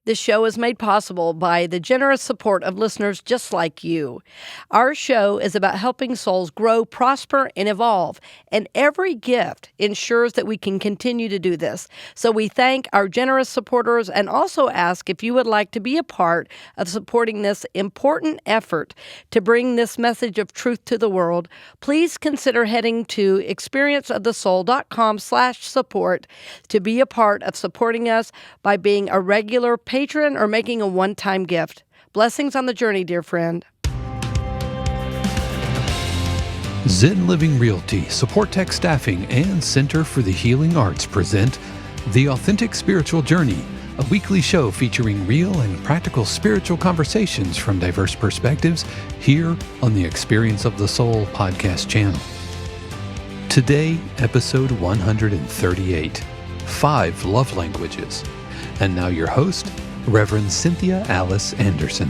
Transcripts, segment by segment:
This show is made possible by the generous support of listeners just like you. Our show is about helping souls grow, prosper, and evolve, and every gift ensures that we can continue to do this. So we thank our generous supporters and also ask if you would like to be a part of supporting this important effort to bring this message of truth to the world. Please consider heading to experienceofthesoul.com/support to be a part of supporting us by being a regular patron or making a one-time gift. Blessings on the journey, dear friend. Zen Living Realty, Supportek Staffing, and Center for the Healing Arts present The Authentic Spiritual Journey, a weekly show featuring real and practical spiritual conversations from diverse perspectives here on the Experience of the Soul podcast channel. Today, episode 138, 5 Love Languages. And now your host, Reverend Cynthia Alice Anderson.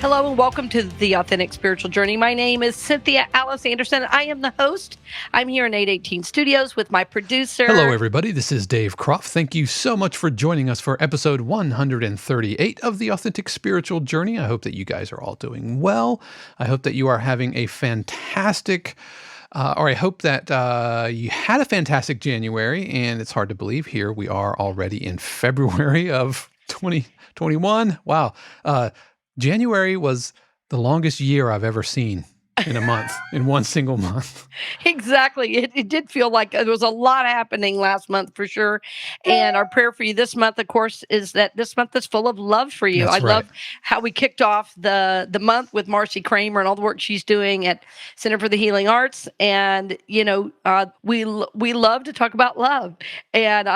Hello and welcome to The Authentic Spiritual Journey. My name is Cynthia Alice Anderson. I am the host. I'm here in 818 Studios with my producer. Hello, everybody. This is Dave Croft. Thank you so much for joining us for episode 138 of The Authentic Spiritual Journey. I hope that you guys are all doing well. I hope that you are having a fantastic or I hope that you had a fantastic January, and it's hard to believe here we are already in February of 2021. Wow. January was the longest year I've ever seen in a month, in one single month. Exactly. It did feel like there was a lot happening last month for sure. And our prayer for you this month, of course, is that this month is full of love for you. That's I right. love how we kicked off the month with Marcy Kramer and all the work she's doing at Center for the Healing Arts. And, we love to talk about love. And,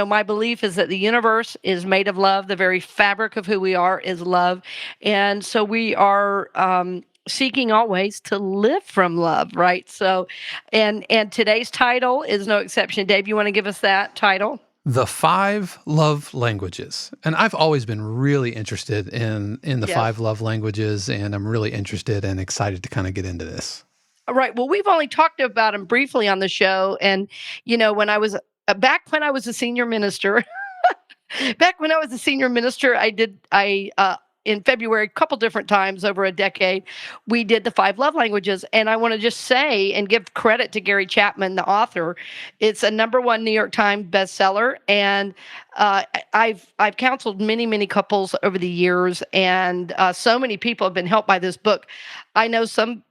my belief is that the universe is made of love. The very fabric of who we are is love. And so we are seeking always to live from love, right? So, and today's title is no exception. Dave, you want to give us that title? The 5 Love Languages. And I've always been really interested in the 5 love languages, and I'm really interested and excited to kind of get into this. All right. Well, we've only talked about them briefly on the show. And, when I was back when I was a senior minister, in February, a couple different times over a decade, we did the 5 love languages. And I want to just say and give credit to Gary Chapman, the author. It's a #1 New York Times bestseller. And I've counseled many, many couples over the years. And so many people have been helped by this book. I know some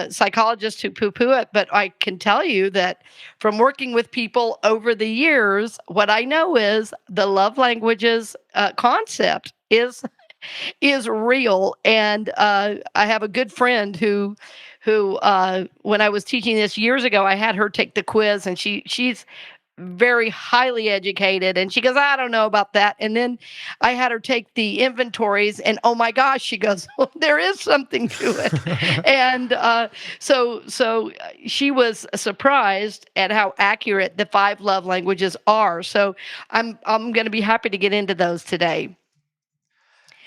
psychologists who poo-poo it, but I can tell you that from working with people over the years, what I know is the love languages concept is real. And I have a good friend who when I was teaching this years ago, I had her take the quiz, and she's very highly educated, and she goes, I don't know about that. And then I had her take the inventories, and oh my gosh, she goes, well, there is something to it. And so she was surprised at how accurate the 5 love languages are. So I'm going to be happy to get into those today.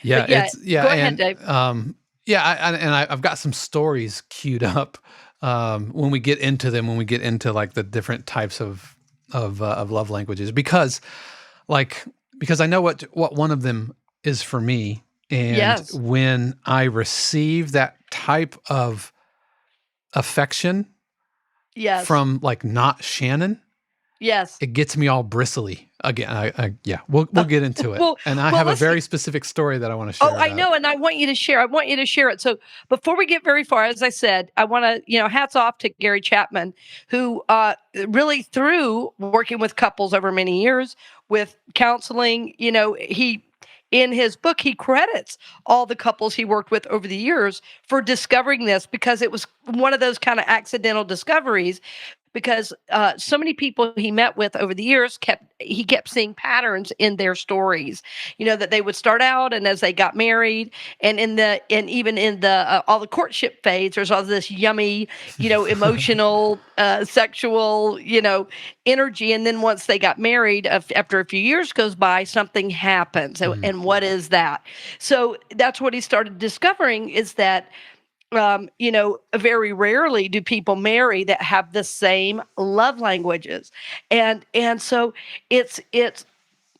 Go ahead, Dave. I've got some stories queued up when we get into them. When we get into like the different types of love languages, because I know what one of them is for me, and when I receive that type of affection, from like not Shannon. Yes. It gets me all bristly again. We'll get into it. I have a very specific story that I want to share. Oh, I know. And I want you to share. it. So before we get very far, as I said, I want to, hats off to Gary Chapman, who really through working with couples over many years with counseling, in his book, he credits all the couples he worked with over the years for discovering this, because it was one of those kind of accidental discoveries. Because so many people he met with over the years he kept seeing patterns in their stories, that they would start out, and as they got married, and even in the all the courtship phase, there's all this yummy, emotional, sexual, energy, and then once they got married, after a few years goes by, something happens, and what is that? So that's what he started discovering, is that very rarely do people marry that have the same love languages. And so it's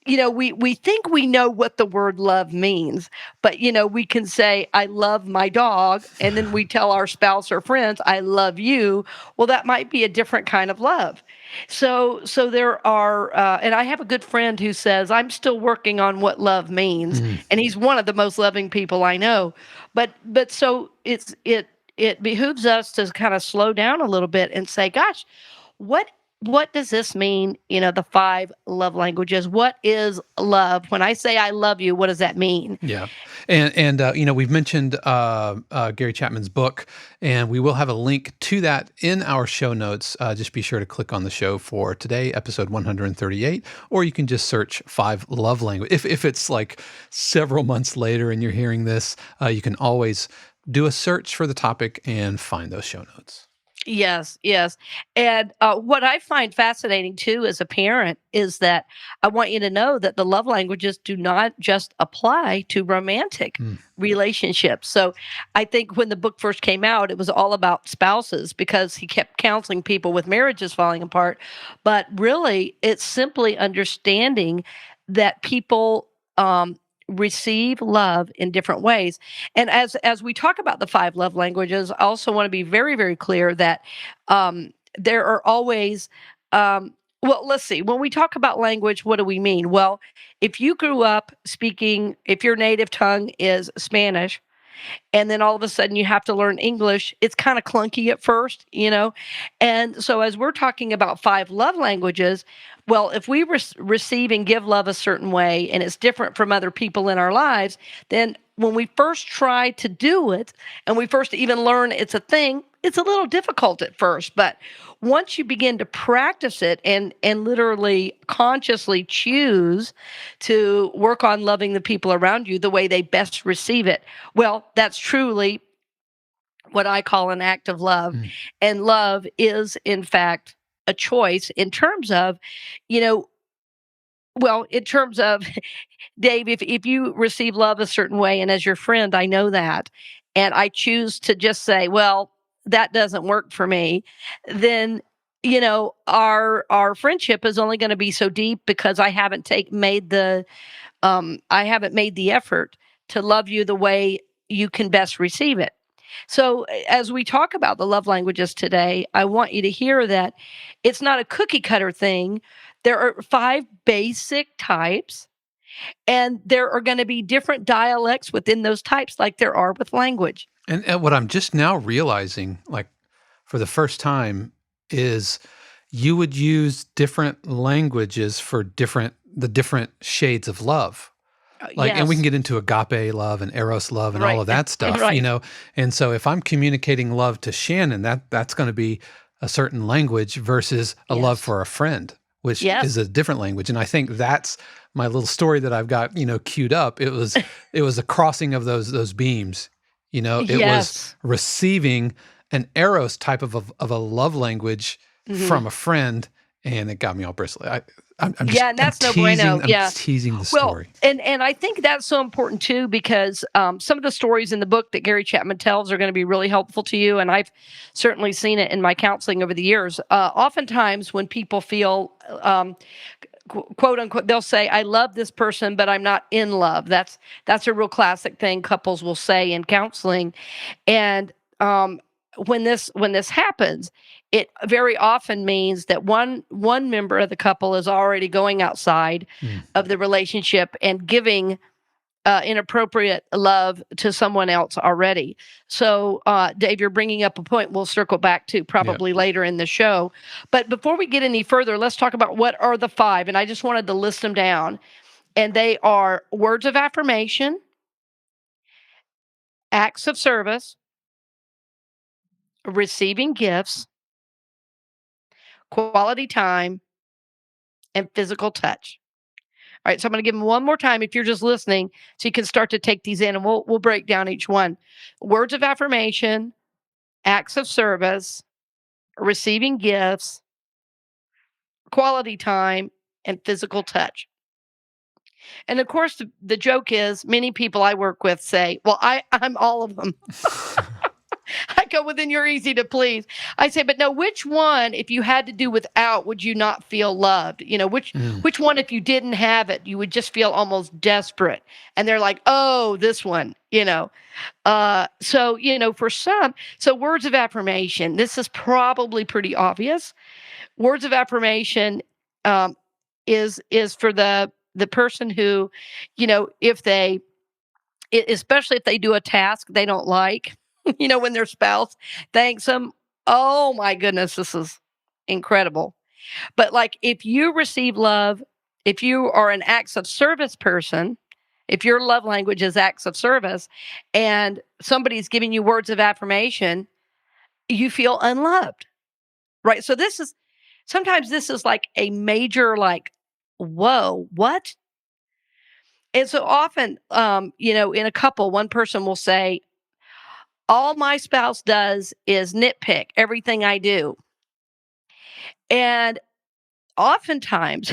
we think we know what the word love means, but we can say I love my dog, and then we tell our spouse or friends I love you. Well, that might be a different kind of love. So there are, and I have a good friend who says I'm still working on what love means, Mm, and he's one of the most loving people I know. But so it behooves us to kind of slow down a little bit and say, gosh, what what does this mean? The five love languages. What is love? When I say I love you, what does that mean? yeah, and we've mentioned Gary Chapman's book, and we will have a link to that in our show notes. Just be sure to click on the show for today, episode 138, or you can just search five love language. If it's like several months later and you're hearing this, you can always do a search for the topic and find those show notes. Yes, yes. And what I find fascinating too as a parent is that I want you to know that the love languages do not just apply to romantic Mm, relationships. So I think when the book first came out, it was all about spouses because he kept counseling people with marriages falling apart. But really, it's simply understanding that people receive love in different ways. And as we talk about the five love languages, I also want to be very, very clear that there are always, well, let's see. When we talk about language, what do we mean? Well, if you grew up speaking, if your native tongue is Spanish, and then all of a sudden you have to learn English, it's kind of clunky at first. And so, as we're talking about five love languages, well, if we receive and give love a certain way and it's different from other people in our lives, then when we first try to do it and we first even learn it's a thing, it's a little difficult at first. But once you begin to practice it and literally consciously choose to work on loving the people around you the way they best receive it, well, that's truly what I call an act of love. mm. And love is, in fact, a choice in terms of, you know, in terms of, Dave, if you receive love a certain way, and as your friend, I know that, and I choose to just say, well, that doesn't work for me, then our friendship is only going to be so deep because I haven't made the effort to love you the way you can best receive it. So, as we talk about the love languages today, I want you to hear that it's not a cookie cutter thing. There are five basic types, and there are going to be different dialects within those types, like there are with language. And what I'm just now realizing, like for the first time, is you would use different languages for the different shades of love. Like, and we can Yes, get into agape love and eros love and all right, of that stuff, right. And so if I'm communicating love to Shannon, that's going to be a certain language versus a love Yes, for a friend, which is yes, a different language. And I think that's my little story that I've got, queued up. It was a crossing of those beams. It was yes. receiving an eros type of a love language Mhm. from a friend, and it got me all bristly. I'm just Yeah, and that's no bueno. I'm Yeah. teasing the Well, story. and I think that's so important too because some of the stories in the book that Gary Chapman tells are going to be really helpful to you, and I've certainly seen it in my counseling over the years. Oftentimes, when people feel quote unquote, they'll say, "I love this person, but I'm not in love." That's a real classic thing couples will say in counseling, and when this happens, it very often means that one member of the couple is already going outside Mm, of the relationship and giving inappropriate love to someone else already. So, Dave, you're bringing up a point we'll circle back to yeah. probably later in the show. But before we get any further, let's talk about what are the five. And I just wanted to list them down. And they are words of affirmation, acts of service, receiving gifts, quality time, and physical touch. All right, so I'm going to give them one more time if you're just listening, so you can start to take these in, and we'll break down each one. Words of affirmation, acts of service, receiving gifts, quality time, and physical touch. And of course, the joke is many people I work with say, "Well, I'm all of them." I like, oh, well, then you're easy to please. I say, but no, which one, if you had to do without, would you not feel loved? Mm. Which one, if you didn't have it, you would just feel almost desperate. And they're like, oh, this one. So, for some, so words of affirmation, this is probably pretty obvious. Words of affirmation um, is for the person who, if they, especially if they do a task they don't like, when their spouse thanks them. Oh my goodness, this is incredible. But like if you receive love, if you are an acts of service person, if your love language is acts of service and somebody's giving you words of affirmation, you feel unloved. Right? So this is like a major like, whoa, what? And so often, in a couple, one person will say, all my spouse does is nitpick everything I do. And oftentimes,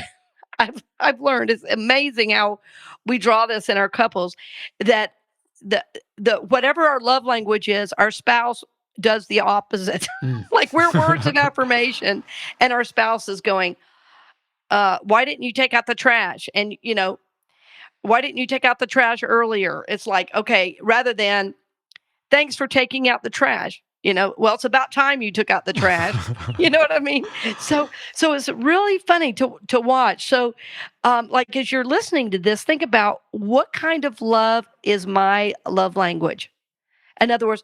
I've learned it's amazing how we draw this in our couples that the the whatever our love language is, our spouse does the opposite. Mm. Like we're words of affirmation, and our spouse is going, why didn't you take out the trash? And why didn't you take out the trash earlier? It's like, okay, rather than thanks for taking out the trash. Well, it's about time you took out the trash. You know what I mean? So it's really funny to watch. So, like as you're listening to this, think about what kind of love is my love language. In other words,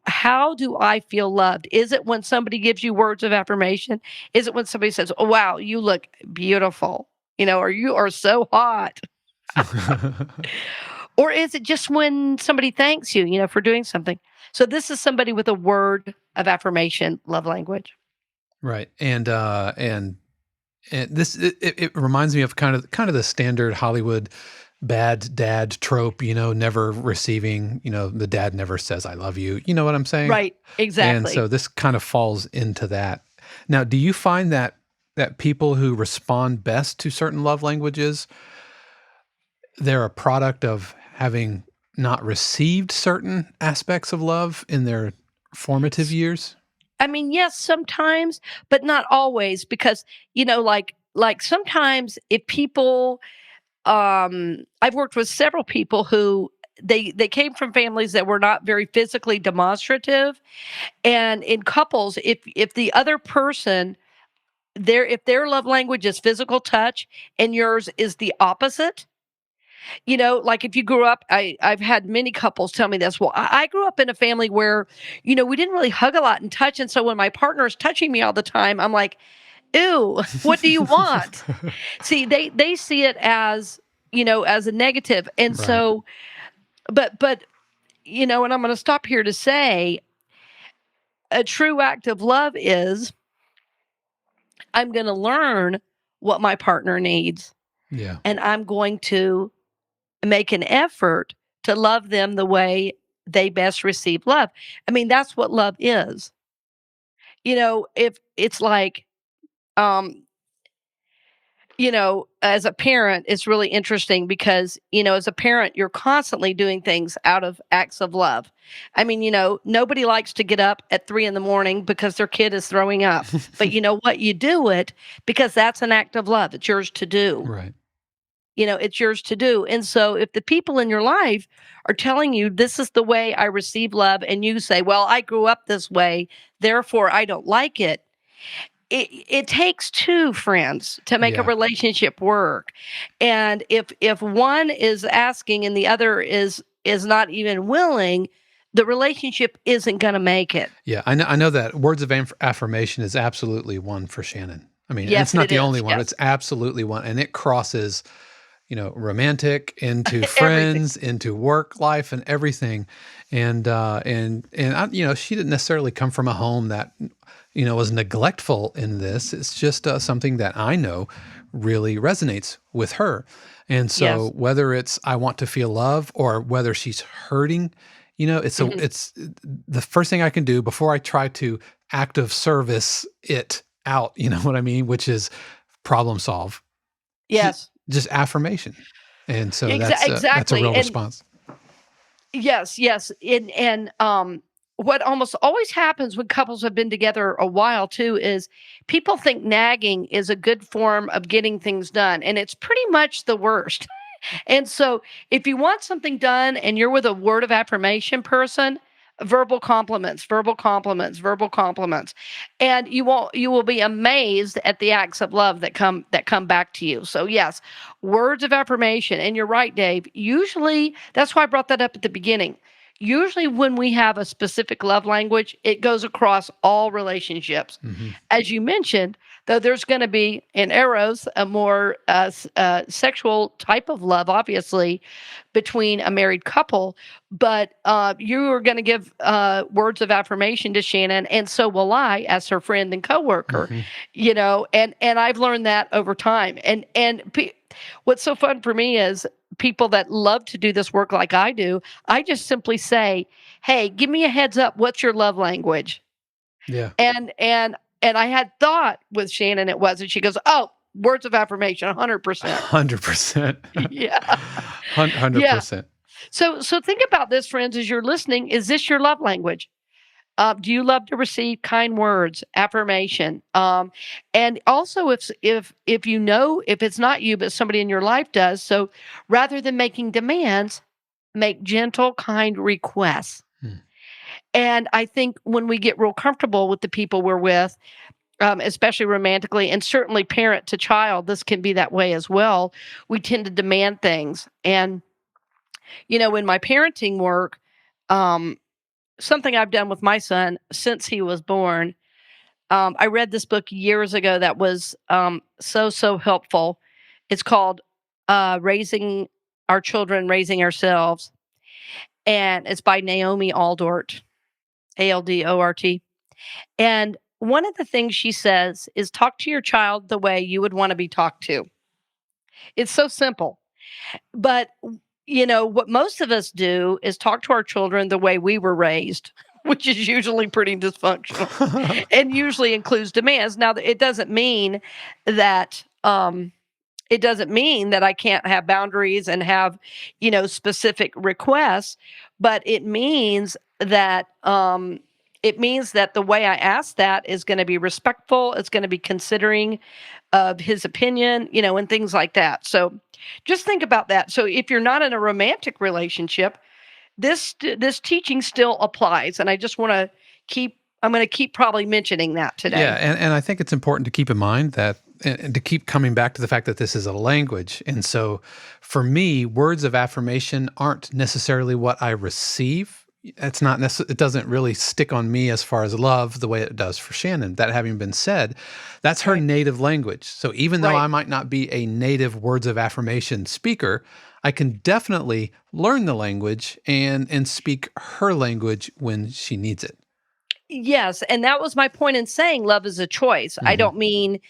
how do I feel loved? Is it when somebody gives you words of affirmation? Is it when somebody says, "Oh, wow, you look beautiful," or "You are so hot"? Or is it just when somebody thanks you, for doing something? So this is somebody with a word of affirmation love language. Right. And this it reminds me of kind of the standard Hollywood bad dad trope, never receiving, the dad never says I love you. You know what I'm saying? Right, And exactly. so this kind of falls into that. Now, do you find that people who respond best to certain love languages, they're a product of having not received certain aspects of love in their formative S years? I mean, yes, sometimes, but not always because, like sometimes if people I've worked with several people who they came from families that were not very physically demonstrative, and in couples, if the other person if their love language is physical touch and yours is the opposite, like if you grew up, I've had many couples tell me this. Well, I grew up in a family where, we didn't really hug a lot and touch. And so when my partner is touching me all the time, I'm like, ew, what do you want? See, they see it as, as a negative. And Right. so, but, and I'm going to stop here to say a true act of love is I'm going to learn what my partner needs Yeah. and I'm going to make an effort to love them the way they best receive love. I mean, that's what love is. If it's like, um, as a parent, it's really interesting because, as a parent, you're constantly doing things out of acts of love. I mean, nobody likes to get up at 3 in the morning because their kid is throwing up. But you know what? You do it because that's an act of love. It's yours to do. Right. It's yours to do. And so if the people in your life are telling you this is the way I receive love, and you say, well, I grew up this way, therefore I don't like it. It takes two friends to make a Yeah. relationship work. And if one is asking and the other is not even willing, the relationship isn't going to make it. Yeah, I know that words of affirmation is absolutely one for Shannon. I mean, and it's Yes, not it the is. only one. Yes. It's absolutely one, and it crosses, romantic into Everything. friends, into work life, and everything. And I, she didn't necessarily come from a home that was neglectful in this. It's just something that I know really resonates with her. And so Yes. whether it's I want to feel love or whether she's hurting, Mhm. it's the first thing I can do before I try to act of service it out, you know what I mean? Which is problem solve. Ju- Yes. just affirmation. And so that's a Exactly. real And response. yes, yes. And what almost always happens when couples have been together a while too is people think nagging is a good form of getting things done, and it's pretty much the worst. And so if you want something done and you're with a word of affirmation person, verbal compliments, verbal compliments, verbal compliments. And you will be amazed at the acts of love that come back to you. So yes, words of affirmation. And you're right, Dave. Usually that's why I brought that up at the beginning. Usually when we have a specific love language, it goes across all relationships. Hmm. As you mentioned, though there's going to be in eros a more sexual type of love, obviously, between a married couple. But you are going to give words of affirmation to Shannon, and so will I, as her friend and coworker. Hmm. And I've learned that over time. What's so fun for me is people that love to do this work like I do. I just simply say, "Hey, give me a heads up. What's your love language?" Yeah. And I had thought with Shannon it was, and she goes, "Oh, words of affirmation, 100%." 100%. Yeah, yeah. 100%. So think about this, friends, as you're listening. Is this your love language? Do you love to receive kind words, affirmation? And also, if you know if it's not you, but somebody in your life does. So rather than making demands, make gentle, kind requests. Hmm. And I think when we get real comfortable with the people we're with, especially romantically, and certainly parent to child, this can be that way as well. We tend to demand things. And, in my parenting work, um, something I've done with my son since he was born, I read this book years ago that was so helpful. It's called Raising Our Children, Raising Ourselves. And it's by Naomi Aldort, Aldort. And one of the things she says is talk to your child the way you would want to be talked to. It's so simple. But, what most of us do is talk to our children the way we were raised, which is usually pretty dysfunctional and usually includes demands. Now, that, it doesn't mean that I can't have boundaries and have, specific requests, but it means that the way I ask that is going to be respectful. It's going to be considering of his opinion, and things like that. So just think about that. So if you're not in a romantic relationship, this teaching still applies, and I'm going to keep probably mentioning that Yeah, today. and I think it's important to keep in mind that and to keep coming back to the fact that this is a language. And so for me, words of affirmation aren't necessarily what I receive. It doesn't really stick on me as far as love the way it does for Shannon. That having been said, that's her Right. native language. So even though Right. I might not be a native words of affirmation speaker, I can definitely learn the language and speak her language when she needs it. Yes, and that was my point in saying love is a choice. I Hmm. don't mean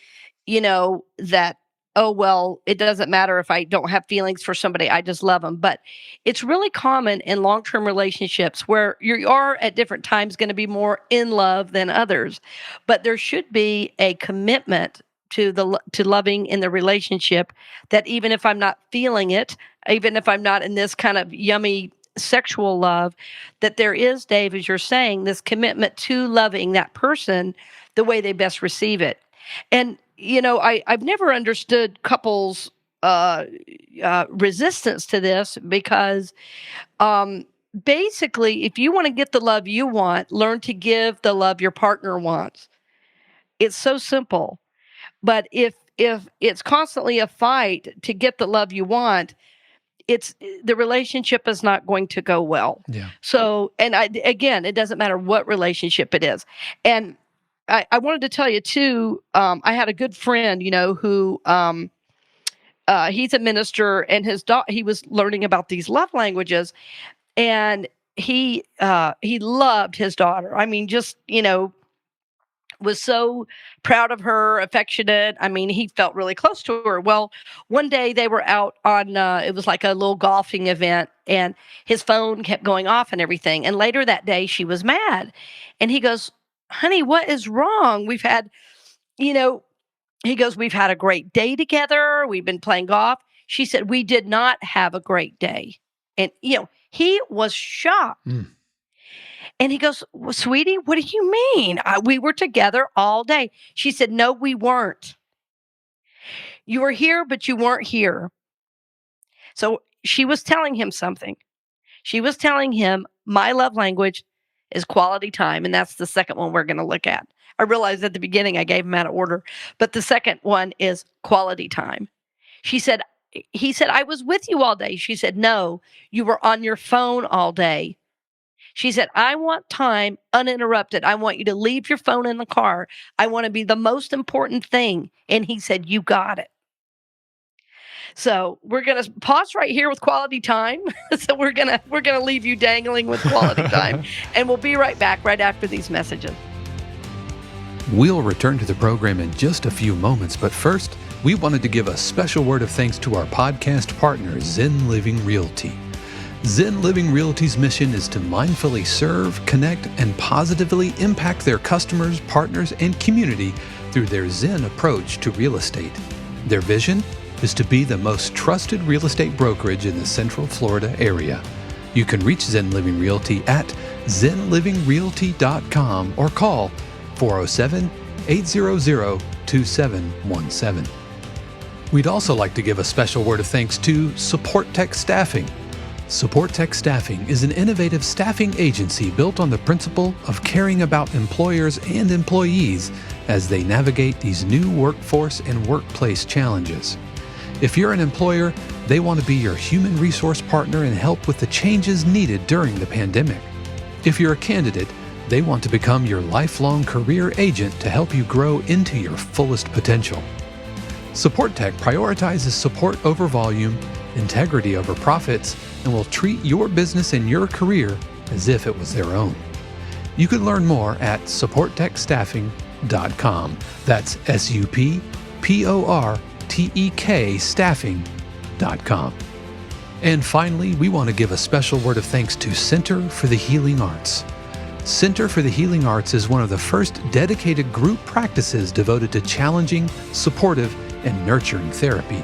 that, oh, well, it doesn't matter if I don't have feelings for somebody, I just love them. But it's really common in long term relationships where you are at different times going to be more in love than others. But there should be a commitment to loving in the relationship, that even if I'm not feeling it, even if I'm not in this kind of yummy sexual love, that there is, Dave, as you're saying, this commitment to loving that person the way they best receive it. And I've never understood couples' resistance to this because um, basically, if you want to get the love you want, learn to give the love your partner wants. It's so simple. But if it's constantly a fight to get the love you want, it's the relationship is not going to go well. Yeah. So, and again, it doesn't matter what relationship it is. And I wanted to tell you too. I had a good friend, who he's a minister, and he was learning about these love languages, and he loved his daughter. I mean, just was so proud of her, affectionate. I mean, he felt really close to her. Well, one day they were out on, it was like a little golfing event, and his phone kept going off and everything. And later that day, she was mad. And he goes, "Honey, what is wrong? You know, he goes, we've had a great day together. We've been playing golf." She said, "We did not have a great day." And, he was shocked. Mm. And he goes, well, sweetie, what do you mean? We were together all day. She said, no, we weren't. You were here, but you weren't here. So she was telling him something. She was telling him, my love language is quality time. And that's the second one we're going to look at. I realized at the beginning I gave him out of order, but the second one is quality time. She said, he said, I was with you all day. She said, no, you were on your phone all day. She said, I want time uninterrupted. I want you to leave your phone in the car. I want to be the most important thing. And he said, you got it. So we're going to pause right here with quality time. So we're going to leave you dangling with quality time, and we'll be right back right after these messages. We'll return to the program in just a few moments, but first, we wanted to give a special word of thanks to our podcast partner, Zen Living Realty. Zen Living Realty's mission is to mindfully serve, connect, and positively impact their customers, partners, and community through their Zen approach to real estate. Their vision is to be the most trusted real estate brokerage in the Central Florida area. You can reach Zen Living Realty at zenlivingrealty.com or call 407-800-2717. We'd also like to give a special word of thanks to Supportek Staffing. Supportek Staffing is an innovative staffing agency built on the principle of caring about employers and employees as they navigate these new workforce and workplace challenges. If you're an employer, they want to be your human resource partner and help with the changes needed during the pandemic. If you're a candidate, they want to become your lifelong career agent to help you grow into your fullest potential. Supportek prioritizes support over volume, integrity over profits, and will treat your business and your career as if it was their own. You can learn more at supportekstaffing.com. That's SUPPORTEK staffing.com. And finally, we want to give a special word of thanks to Center for the Healing Arts. Center for the Healing Arts is one of the first dedicated group practices devoted to challenging, supportive, and nurturing therapy.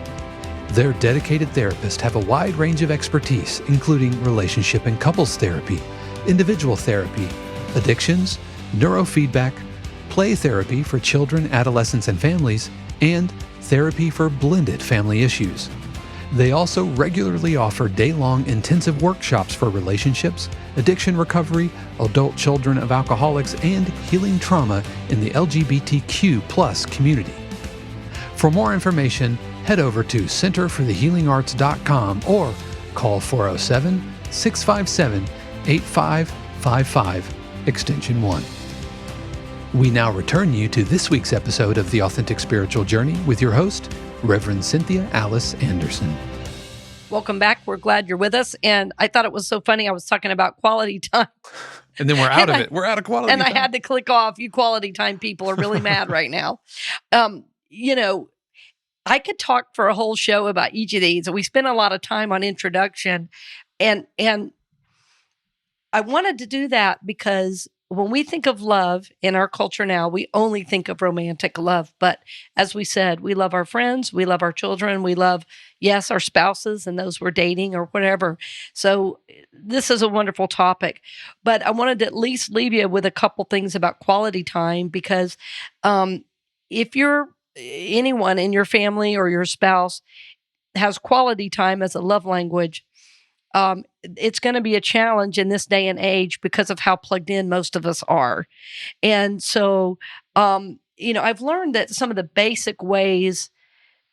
Their dedicated therapists have a wide range of expertise, including relationship and couples therapy, individual therapy, addictions, neurofeedback, play therapy for children, adolescents, and families, and therapy for blended family issues. They also regularly offer day-long intensive workshops for relationships, addiction recovery, adult children of alcoholics, and healing trauma in the LGBTQ+ community. For more information, head over to centerforthehealingarts.com or call 407-657-8555, extension 1. We now return you to this week's episode of The Authentic Spiritual Journey with your host, Reverend Cynthia Alice Anderson. Welcome back. We're glad you're with us. And I thought it was so funny. I was talking about quality time. And then we're out of it. We're out of quality time. And I had to click off. You quality time people are really mad right now. I could talk for a whole show about each of these. We spent a lot of time on introduction. And I wanted to do that because when we think of love in our culture now, we only think of romantic love. But as we said, we love our friends, we love our children, we love, yes, our spouses and those we're dating or whatever. So this is a wonderful topic. But I wanted to at least leave you with a couple things about quality time because if you're anyone in your family or your spouse has quality time as a love language, it's going to be a challenge in this day and age because of how plugged in most of us are. And so, I've learned that some of the basic ways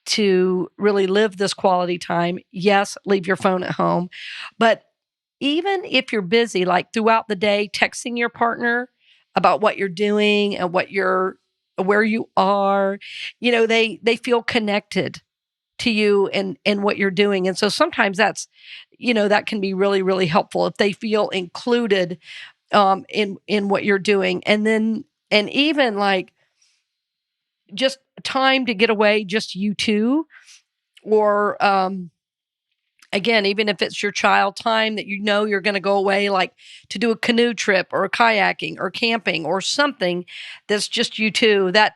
to really live this quality time, yes, leave your phone at home. But even if you're busy, like throughout the day, texting your partner about what you're doing and where you are, they feel connected to you and what you're doing. And so sometimes that's, that can be really, really helpful if they feel included in what you're doing. And even like just time to get away, just you two, or again, even if it's your child time that you're going to go away, like to do a canoe trip or kayaking or camping or something that's just you two, that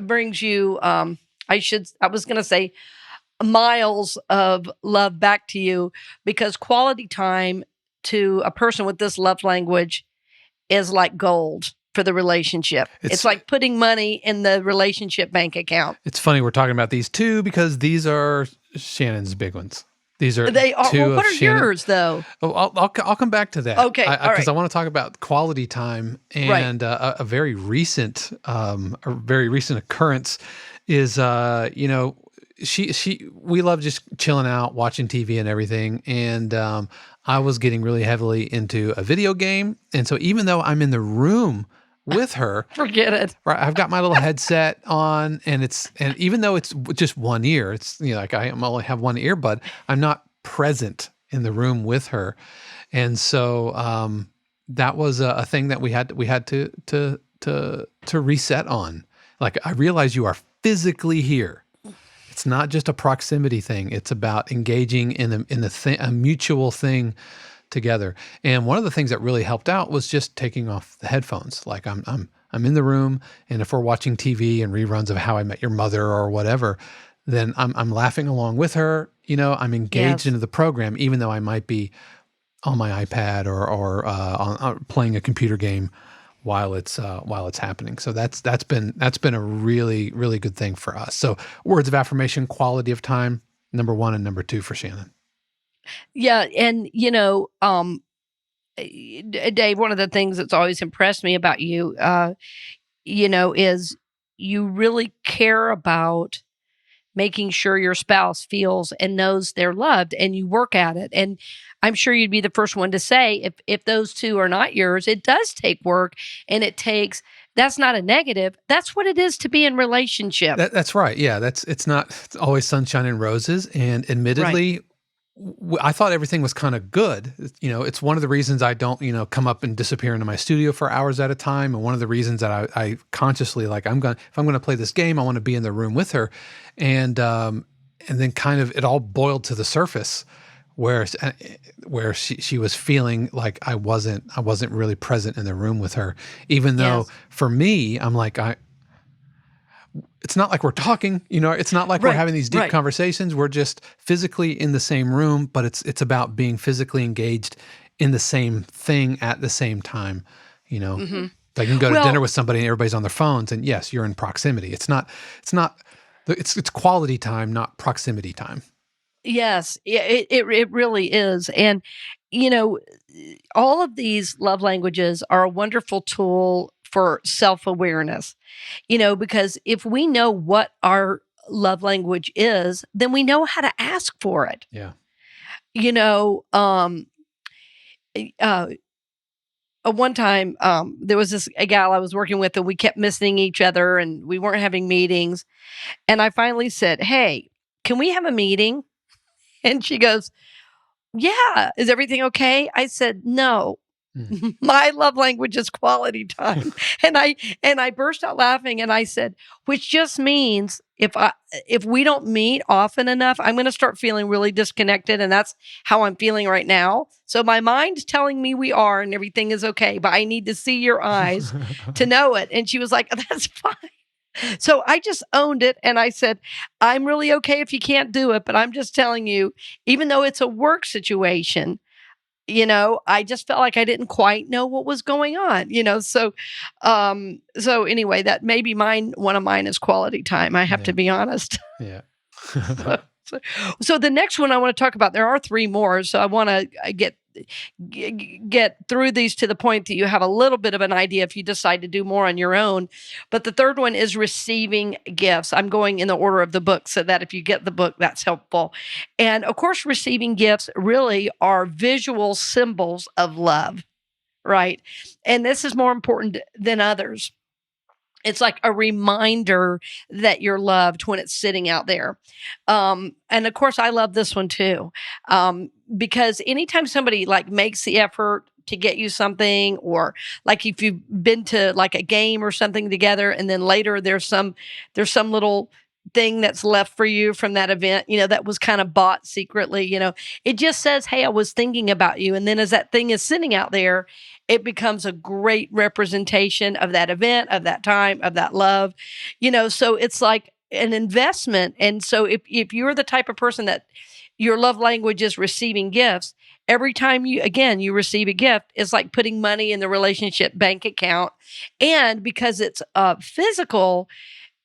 brings you, I was going to say miles of love back to you, because quality time to a person with this love language is like gold for the relationship. It's like putting money in the relationship bank account. It's funny we're talking about these two because these are Shannon's big ones. These are They are. two Well, what of are Shannon. yours though? Oh, I'll come back to that. Okay, all because right. I want to talk about quality time, and a very recent occurrence is we love just chilling out, watching TV and everything, and I was getting really heavily into a video game, and so even though I'm in the room with her, Forget it. right, I've got my little headset on, and even though it's just one ear, it's like I only have one earbud, I'm not present in the room with her, and so that was a thing that we had to reset on. Like, I realize you are physically here. It's not just a proximity thing. It's about engaging in a mutual thing together. And one of the things that really helped out was just taking off the headphones. Like, I'm in the room, and if we're watching TV and reruns of How I Met Your Mother or whatever, then I'm laughing along with her. I'm engaged into the program, even though I might be on my iPad or on playing a computer game while it's happening. So that's been a really, really good thing for us. So, words of affirmation, quality of time, number 1 and number 2 for Shannon. Yeah, and Dave, one of the things that's always impressed me about you, is you really care about making sure your spouse feels and knows they're loved, and you work at it. And I'm sure you'd be the first one to say, if those two are not yours, it does take work, and that's not a negative. That's what it is to be in relationship. That's right. Yeah, it's not always sunshine and roses. And admittedly, I thought everything was kind of good. It's one of the reasons I don't, come up and disappear into my studio for hours at a time. And one of the reasons that I consciously, like, if I'm going to play this game, I want to be in the room with her. And then kind of it all boiled to the surface where she was feeling like I wasn't really present in the room with her, even though for me, I'm like, it's not like we're talking, it's not like we're having these deep conversations. We're just physically in the same room, but it's about being physically engaged in the same thing at the same time. Mm-hmm. Like, you can go to dinner with somebody and everybody's on their phones, and yes, you're in proximity. It's quality time, not proximity time. Yes, it really is. And, all of these love languages are a wonderful tool for self-awareness, because if we know what our love language is, then we know how to ask for it. Yeah. One time, there was a gal I was working with, and we kept missing each other, and we weren't having meetings. And I finally said, "Hey, can we have a meeting?" And she goes, "Yeah, is everything okay?" I said, "No, my love language is quality time." and I burst out laughing, and I said, "Which just means if we don't meet often enough, I'm going to start feeling really disconnected, and that's how I'm feeling right now. So my mind's telling me we are, and everything is okay, but I need to see your eyes to know it." And she was like, "That's fine." So I just owned it, and I said, "I'm really okay if you can't do it, but I'm just telling you, even though it's a work situation, I just felt like I didn't quite know what was going on, so anyway, that may be one of mine is quality time. I have to be honest. Yeah. So the next one I want to talk about, there are 3 more. So I want to get through these to the point that you have a little bit of an idea if you decide to do more on your own. But the third one is receiving gifts. I'm going in the order of the book so that if you get the book, that's helpful. And of course, receiving gifts really are visual symbols of love, right? And this is more important than others. It's like a reminder that you're loved when it's sitting out there. And of course, I love this one too. Because anytime somebody like makes the effort to get you something, or like if you've been to like a game or something together, and then later there's some little thing that's left for you from that event, that was kind of bought secretly, it just says, "Hey, I was thinking about you." And then as that thing is sitting out there, it becomes a great representation of that event, of that time, of that love, so it's like an investment. And so if you're the type of person that, your love language is receiving gifts, every time you receive a gift, it's like putting money in the relationship bank account. And because it's physical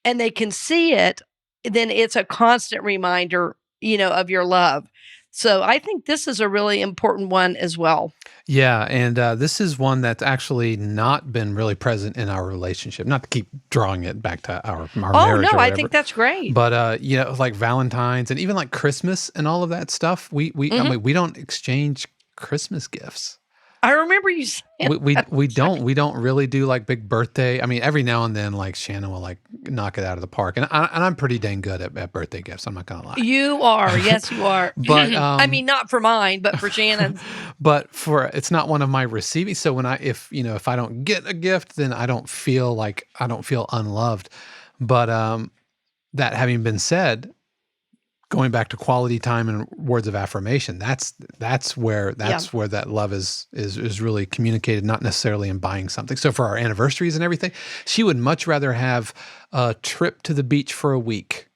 and they can see it, then it's a constant reminder, of your love. So I think this is a really important one as well. Yeah, and this is one that's actually not been really present in our relationship. Not to keep drawing it back to our Oh, marriage no, or I whatever, think that's great. but like Valentine's and even like Christmas and all of that stuff. I Mhm. mean, we don't exchange Christmas gifts. I remember you saying that. We don't really do like big birthday. I mean, every now and then, like Shannon will like knock it out of the park, and I'm pretty dang good at birthday gifts. I'm not gonna lie. You are. Yes, you are. But I mean, not for mine, but for Shannon's. but for it's not one of my receiving. So when if I don't get a gift, then I don't feel unloved. But that having been said, going back to quality time and words of affirmation, that's where Yeah. that love is really communicated, not necessarily in buying something. So for our anniversaries and everything, she would much rather have a trip to the beach for a week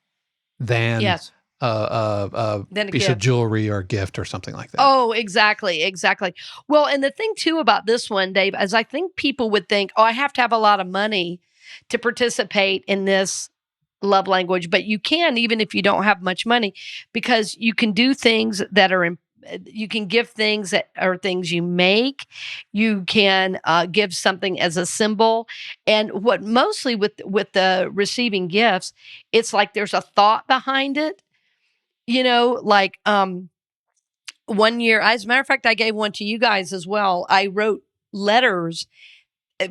than Yes. a Then a piece of gift. jewelry or a gift or something like that. Oh, exactly, exactly. Well, and the thing too about this one, Dave, is I think people would think, oh, I have to have a lot of money to participate in this love language, but you can even if you don't have much money, because you can do things that are you can give things that are things you make. You can give something as a symbol, and what mostly with the receiving gifts, it's like there's a thought behind it. Like one year, as a matter of fact, I gave one to you guys as well. I wrote letters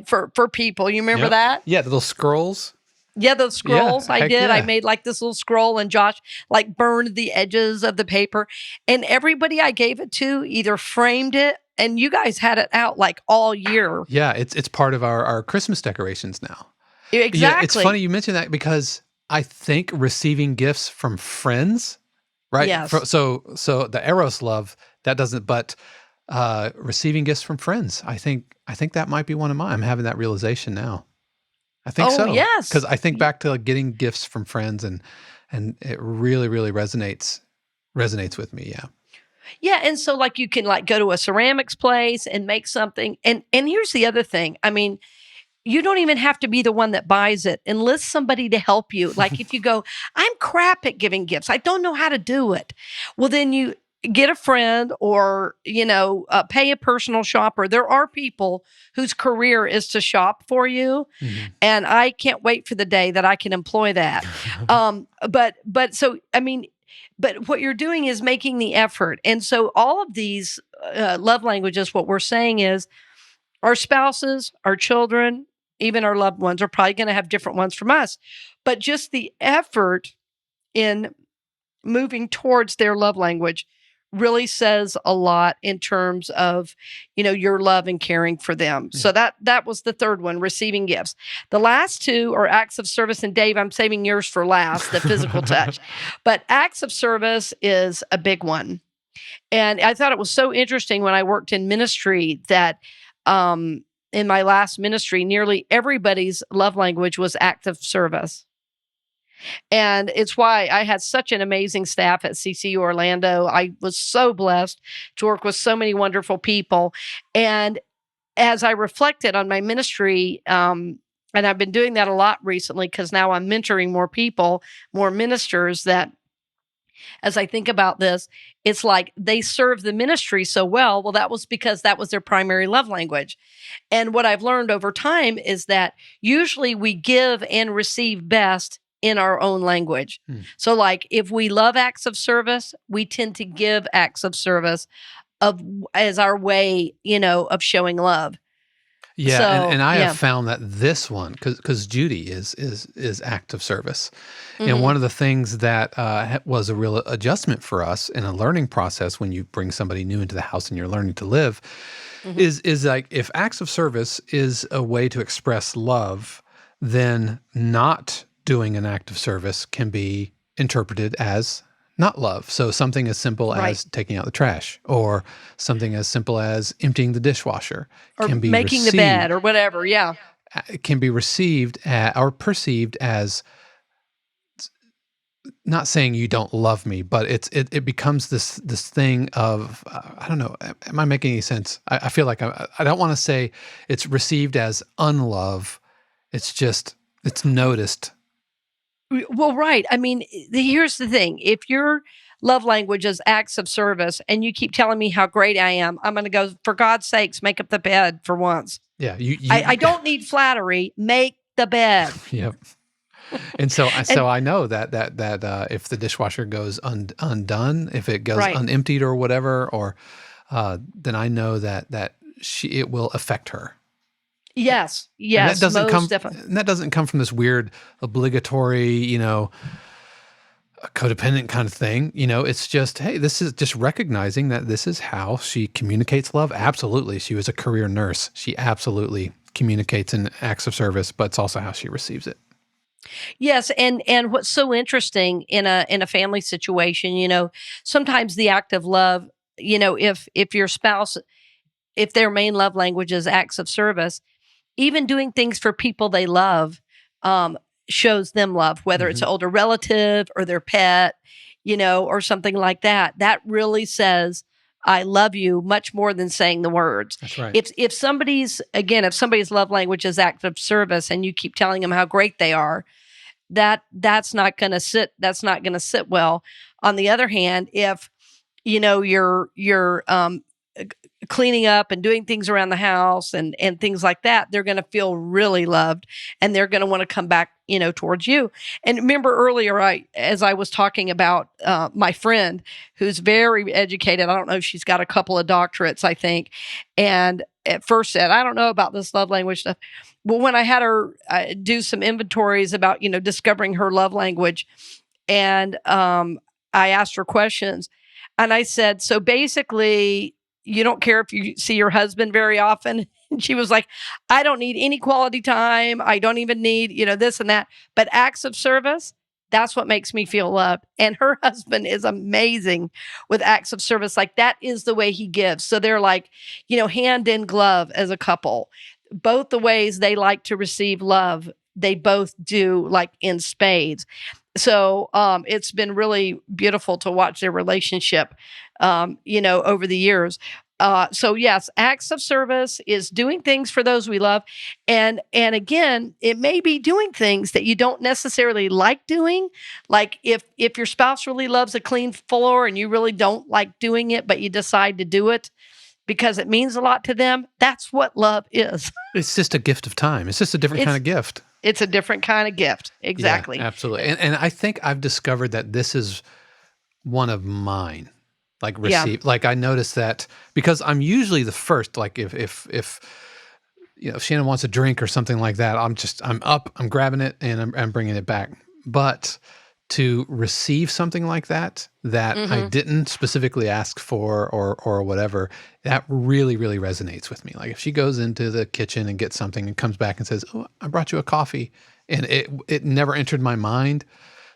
for people. You remember Yep. that? Yeah, the little scrolls. Yeah, those scrolls I heck did. I yeah. made like this little scroll, and Josh like burned the edges of the paper. And everybody I gave it to either framed it, and you guys had it out like all year. Yeah, it's part of our Christmas decorations now. Exactly. Yeah, it's funny you mention that because I think receiving gifts from friends, right? Yes. So the Eros love that doesn't, but receiving gifts from friends, I think that might be one of mine. I'm having that realization now. I think so. Yes. Because I think back to like getting gifts from friends, and it really, really resonates with me. Yeah. Yeah, and so like you can like go to a ceramics place and make something. And here's the other thing. I mean, you don't even have to be the one that buys it. Enlist somebody to help you. Like if you go, I'm crap at giving gifts. I don't know how to do it. Well, then you get a friend or, pay a personal shopper. There are people whose career is to shop for you. Mm-hmm. And I can't wait for the day that I can employ that. But so, I mean, but what you're doing is making the effort. And so all of these love languages, what we're saying is our spouses, our children, even our loved ones are probably going to have different ones from us. But just the effort in moving towards their love language really says a lot in terms of, your love and caring for them. So that was the third one, receiving gifts. The last two are acts of service. And Dave, I'm saving yours for last, the physical touch. But acts of service is a big one. And I thought it was so interesting when I worked in ministry that in my last ministry, nearly everybody's love language was act of service. And it's why I had such an amazing staff at CCU Orlando. I was so blessed to work with so many wonderful people. And as I reflected on my ministry, and I've been doing that a lot recently because now I'm mentoring more people, more ministers, that as I think about this, it's like they serve the ministry so well. Well, that was because that was their primary love language. And what I've learned over time is that usually we give and receive best in our own language. So like if we love acts of service, we tend to give acts of service as our way, of showing love. Yeah, So, and I have found that this one, because Judy is act of service, and one of the things that was a real adjustment for us in a learning process when you bring somebody new into the house and you're learning to live, is like if acts of service is a way to express love, then not doing an act of service can be interpreted as not love. So something as simple as taking out the trash, or something as simple as emptying the dishwasher, or can be making the bed or whatever. Yeah. It can be received or perceived as not saying you don't love me, but it becomes this thing of I don't know. Am I making any sense? I feel like I don't want to say it's received as unlove. It's just it's noticed. Well, right. I mean, here's the thing. If your love language is acts of service and you keep telling me how great I am, I'm going to go, for God's sakes, make up the bed for once. Yeah, I don't need flattery. Make the bed. Yep. And so And I know that if the dishwasher goes undone, if it goes right. unemptied or whatever, or then I know that it will affect her. Yes. And that Yes. doesn't Most come definitely. and that doesn't come from this weird obligatory, a codependent kind of thing. It's just, hey, this is just recognizing that this is how she communicates love. Absolutely. She was a career nurse. She absolutely communicates in acts of service, but it's also how she receives it. Yes, and what's so interesting in a family situation, sometimes the act of love, if your spouse, if their main love language is acts of service, even doing things for people they love, um, shows them love, whether it's Hmm. an older relative or their pet, or something like that. That really says, I love you much more than saying the words. That's right. If somebody's love language is act of service and you keep telling them how great they are, that's not going to sit well. On the other hand, if you're cleaning up and doing things around the house and things like that, they're going to feel really loved and they're going to want to come back, towards you. And remember earlier, as I was talking about my friend who's very educated, I don't know, she's got a couple of doctorates, I think, and at first said, I don't know about this love language stuff. Well, when I had her do some inventories about, discovering her love language, and I asked her questions, and I said, so basically, you don't care if you see your husband very often? And she was like, I don't need any quality time. I don't even need, this and that. But acts of service, that's what makes me feel loved. And her husband is amazing with acts of service. Like that is the way he gives. So they're like, hand in glove as a couple. Both the ways they like to receive love, they both do like in spades. So it's been really beautiful to watch their relationship, over the years. So yes, acts of service is doing things for those we love, and again, it may be doing things that you don't necessarily like doing. Like if your spouse really loves a clean floor and you really don't like doing it, but you decide to do it because it means a lot to them. That's what love is. It's just a gift of time. It's just a different kind of gift. It's a different kind of gift. Exactly. Yeah, absolutely. And I think I've discovered that this is one of mine. Like receive, like I noticed that because I'm usually the first, like if Shannon wants a drink or something like that, I'm up, I'm grabbing it and I'm bringing it back. But to receive something like that I didn't specifically ask for or whatever, that really, really resonates with me. Like if she goes into the kitchen and gets something and comes back and says, oh, I brought you a coffee, and it never entered my mind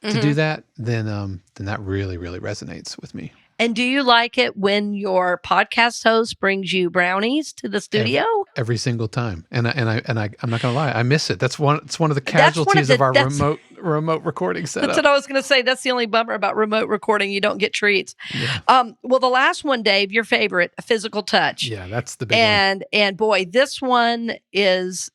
to do that, then that really, really resonates with me. And do you like it when your podcast host brings you brownies to the studio? Every single time, and I'm not gonna lie, I miss it. It's one of the casualties of our remote recording setup. That's what I was going to say. That's the only bummer about remote recording. You don't get treats. Yeah. Well, the last one, Dave, your favorite, physical touch. Yeah, that's the big one. And boy, this one is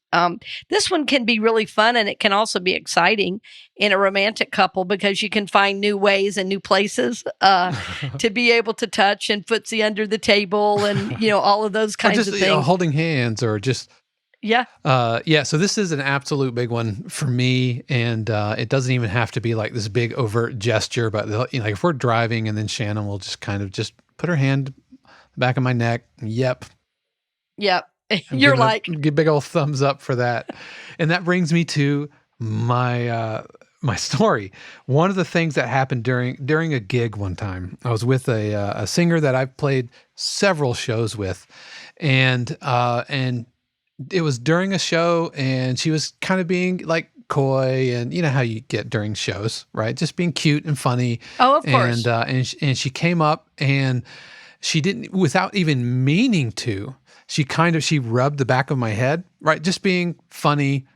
this one can be really fun, and it can also be exciting in a romantic couple because you can find new ways and new places to be able to touch and footsie under the table and all of those kinds of things. Holding hands or just. Yeah. So this is an absolute big one for me, and it doesn't even have to be like this big overt gesture, but like if we're driving and then Shannon will just kind of just put her hand back of my neck. Yep. You're like give big old thumbs up for that. And that brings me to my my story. One of the things that happened during a gig one time, I was with a singer that I've played several shows with, and it was during a show, and she was kind of being like coy, and you know how you get during shows, right? Just being cute and funny. Oh, of course. And she came up, and she didn't, without even meaning to, she rubbed the back of my head, right? Just being funny,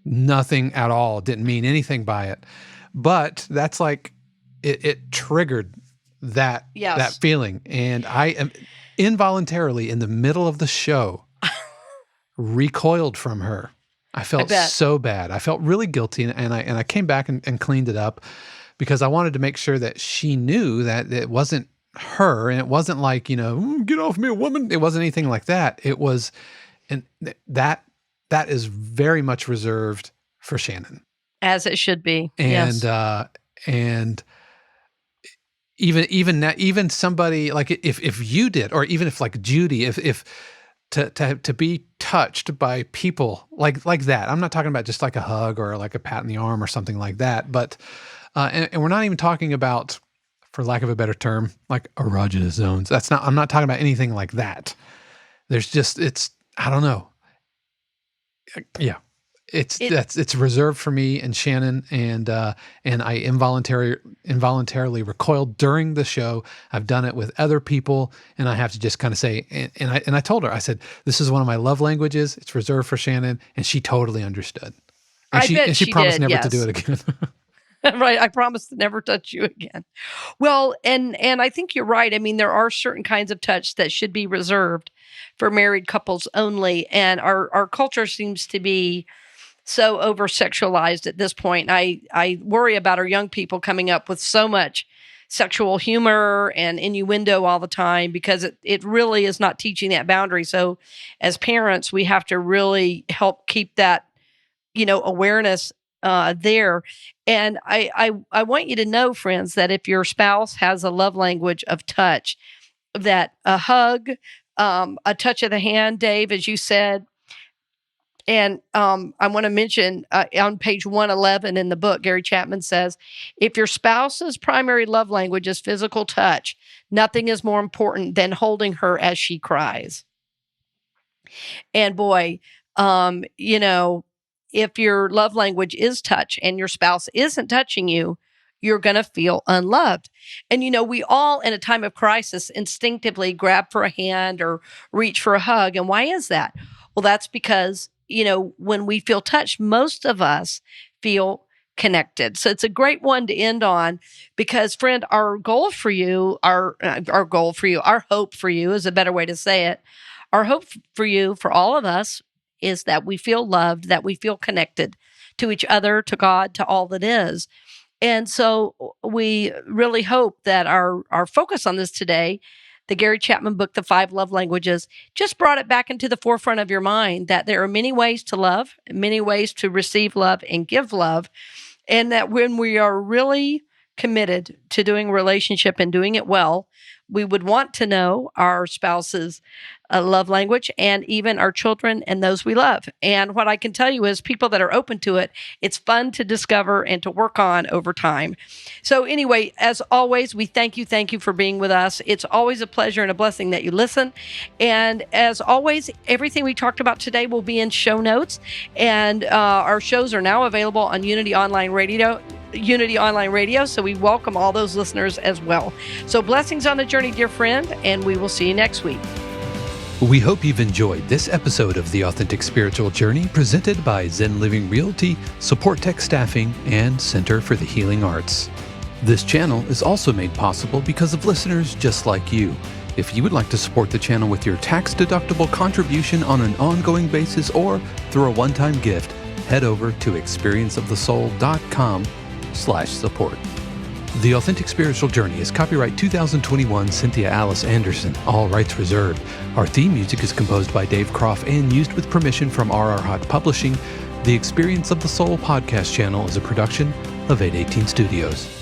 nothing at all, didn't mean anything by it. But that's like it triggered that Yes. feeling. And I am involuntarily in the middle of the show recoiled from her. I felt bet. so bad. I felt really guilty, and I came back and cleaned it up because I wanted to make sure that she knew that it wasn't her, and it wasn't like, get off me, a woman. It wasn't anything like that. It was, and that is very much reserved for Shannon. As it should be. And Yes. And even somebody like if you did, or even if like Judy, if to be touched by people like that. I'm not talking about just like a hug or like a pat in the arm or something like that, but and we're not even talking about, for lack of a better term, like erogenous zones. I'm not talking about anything like that. There's just, I don't know. Yeah. It's reserved for me and Shannon, and I involuntarily recoiled during the show. I've done it with other people, and I have to just kind of say, and I told her, I said, this is one of my love languages. It's reserved for Shannon, and she totally understood. And she promised did, never to do it again. Right. I promise to never touch you again. Well, and I think you're right. I mean, there are certain kinds of touch that should be reserved for married couples only, and our culture seems to be so over sexualized at this point. I worry about our young people coming up with so much sexual humor and innuendo all the time, because it really is not teaching that boundary. So as parents, we have to really help keep that, awareness there. And I want you to know, friends, that if your spouse has a love language of touch, that a hug, a touch of the hand, Dave, as you said. And I want to mention on page 111 in the book, Gary Chapman says, if your spouse's primary love language is physical touch, nothing is more important than holding her as she cries. And boy, if your love language is touch and your spouse isn't touching you, you're going to feel unloved. And, we all in a time of crisis instinctively grab for a hand or reach for a hug. And why is that? Well, that's because, when we feel touched, most of us feel connected. So it's a great one to end on, because, friend, our hope for you is a better way to say it. Our hope for you, for all of us, is that we feel loved, that we feel connected to each other, to God, to all that is. And so we really hope that our focus on this today, the Gary Chapman book, The 5 Love Languages, just brought it back into the forefront of your mind, that there are many ways to love, many ways to receive love and give love. And that when we are really committed to doing a relationship and doing it well, we would want to know our spouse's love language, and even our children and those we love. And what I can tell you is, people that are open to it, it's fun to discover and to work on over time. So anyway, as always, we thank you for being with us. It's always a pleasure and a blessing that you listen. And as always, everything we talked about today will be in show notes. And our shows are now available on Unity Online Radio. So we welcome all those listeners as well. So blessings on the journey, dear friend, and we will see you next week. We hope you've enjoyed this episode of The Authentic Spiritual Journey, presented by Zen Living Realty, Supportek Staffing, and Center for the Healing Arts. This channel is also made possible because of listeners just like you. If you would like to support the channel with your tax-deductible contribution on an ongoing basis or through a one-time gift, head over to experienceofthesoul.com/support. The Authentic Spiritual Journey is copyright 2021 Cynthia Alice Anderson, all rights reserved. Our theme music is composed by Dave Croft and used with permission from R.R. Hot Publishing. The Experience of the Soul podcast channel is a production of 818 Studios.